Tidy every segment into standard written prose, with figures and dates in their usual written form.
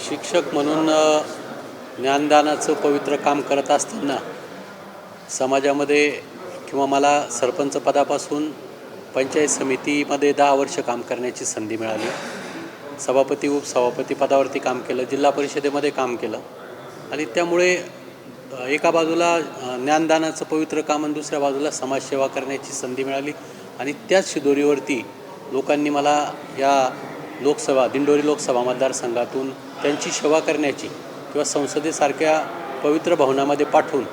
शिक्षक म्हणून ज्ञानदानाचं पवित्र काम करत असताना समाजामध्ये किंवा मला सरपंच पदापासून पंचायत समितीमध्ये 10 वर्ष काम करण्याची संधी मिळाली. सभापती उपसभापती पदावरती काम केलं, जिल्हा परिषदेमध्ये काम केलं आणि त्यामुळे एका बाजूला ज्ञानदानाचं पवित्र काम आणि दुसऱ्या बाजूला समाजसेवा करण्याची संधी मिळाली आणि त्याच शिदोरीवरती लोकांनी मला या दिंडोरी लोकसभा मतदारसंघातून त्यांची सेवा करण्याची किंवा संसदेसारख्या पवित्र भवनामध्ये पाठवून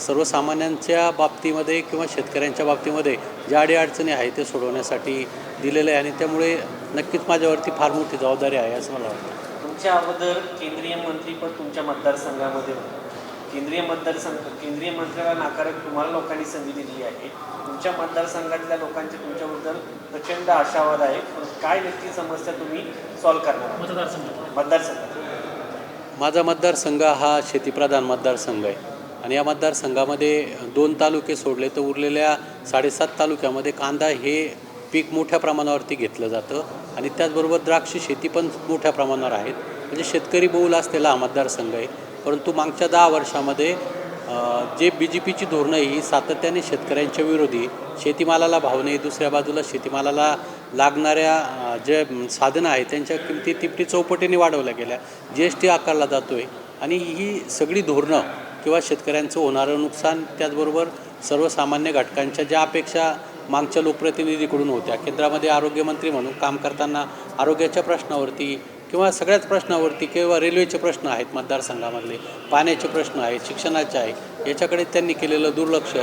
सर्वसामान्यांच्या बाबतीमध्ये किंवा शेतकऱ्यांच्या बाबतीमध्ये ज्या अडीअडचणी आहेत ते सोडवण्यासाठी दिलेलं आहे आणि त्यामुळे नक्कीच माझ्यावरती फार मोठी जबाबदारी आहे असं मला वाटतं. तुमच्या अगोदर केंद्रीय मंत्रीपद तुमच्या मतदारसंघामध्ये होतं. केंद्रीय मंत्र्याला नाकारत तुम्हाला लोकांनी संधी दिली आहे. तुमच्या मतदारसंघातल्या लोकांचे तुमच्याबद्दल प्रचंड आशावाद आहे. काय नक्की समस्या तुम्ही सॉल्व्ह करणार मतदारसंघात? माझा मतदारसंघ हा शेतीप्रधान मतदारसंघ आहे आणि या मतदारसंघामध्ये 2 तालुके सोडले तर उरलेल्या 7.5 तालुक्यामध्ये कांदा हे पीक मोठ्या प्रमाणावरती घेतलं जातं आणि त्याचबरोबर द्राक्ष शेती पण मोठ्या प्रमाणावर आहेत. म्हणजे शेतकरी बहुल असलेला हा मतदारसंघ आहे. परंतु मागच्या 10 वर्षामध्ये जे BJPची धोरणं ही सातत्याने शेतकऱ्यांच्या विरोधी, शेतीमालाला भाव नाही, दुसऱ्या बाजूला शेतीमालाला लागणाऱ्या जे साधनं आहेत त्यांच्या किमती तिपटी चौपटीने वाढवल्या गेल्या, GST आकारला जातो आहे आणि ही सगळी धोरणं किंवा शेतकऱ्यांचं होणारं नुकसान त्याचबरोबर सर्वसामान्य घटकांच्या ज्या अपेक्षा मागच्या लोकप्रतिनिधीकडून होत्या, केंद्रामध्ये आरोग्यमंत्री म्हणून काम करताना आरोग्याच्या प्रश्नावरती किंवा सगळ्याच प्रश्नावरती किंवा रेल्वेचे प्रश्न आहेत मतदारसंघामधले, पाण्याचे प्रश्न आहेत, शिक्षणाचे आहे, याच्याकडे त्यांनी केलेलं दुर्लक्ष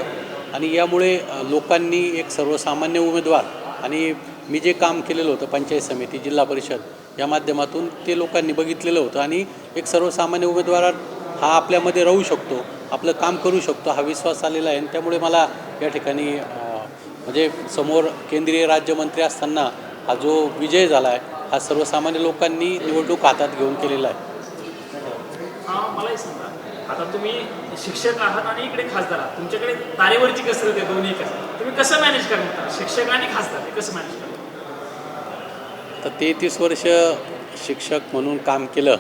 आणि यामुळे लोकांनी एक सर्वसामान्य उमेदवार आणि मी जे काम केलेलं होतं पंचायत समिती, जिल्हा परिषद या माध्यमातून ते लोकांनी बघितलेलं होतं आणि एक सर्वसामान्य उमेदवार हा आपल्यामध्ये राहू शकतो, आपलं काम करू शकतो हा विश्वास आलेला आहे आणि त्यामुळे मला या ठिकाणी म्हणजे समोर केंद्रीय राज्यमंत्री असताना हा जो विजय झाला आहे हा सर्वसामान्य लोकांनी निवडणूक हातात घेऊन केलेला आहे. मलाही सांगा, आता तुम्ही शिक्षक आहात आणि इकडे खासदार आहात, तुमच्याकडे तारेवरची कसरत आहे दोन्ही कसं, तुम्ही कसं मॅनेज करणार? शिक्षक आणि खासदार हे कसं मॅनेज करणार? तर 33 वर्ष शिक्षक म्हणून काम केलं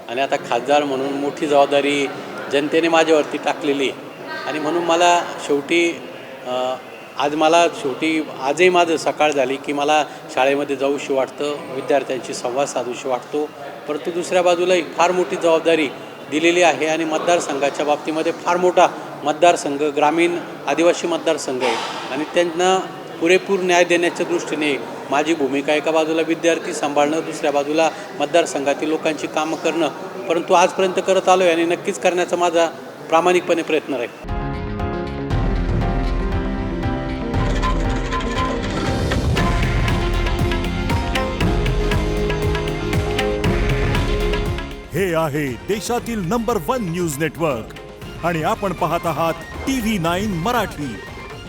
आणि आता खासदार म्हणून मोठी जबाबदारी जनतेने माझ्यावरती टाकलेली आणि म्हणून मला शेवटी आजही माझं सकाळ झाली की मला शाळेमध्ये जाऊशी वाटतं, विद्यार्थ्यांशी संवाद साधूशी वाटतो. परंतु दुसऱ्या बाजूला एक फार मोठी जबाबदारी दिलेली आहे आणि मतदारसंघाच्या बाबतीमध्ये फार मोठा मतदारसंघ, ग्रामीण आदिवासी मतदारसंघ आहे आणि त्यांना पुरेपूर न्याय देण्याच्या दृष्टीने माझी भूमिका एका बाजूला विद्यार्थी सांभाळणं, दुसऱ्या बाजूला मतदारसंघातील लोकांची कामं करणं, परंतु आजपर्यंत करत आलो आहे आणि नक्कीच करण्याचा माझा प्रामाणिकपणे प्रयत्न राहील. हे आहे देशातील नंबर 1 न्यूज नेटवर्क आणि आपण पाहत आहात TV9 मराठी.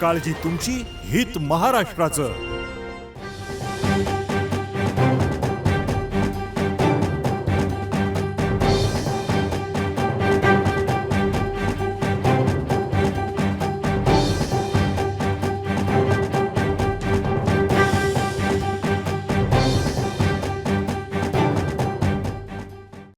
काळजी तुमची, हित महाराष्ट्राचं.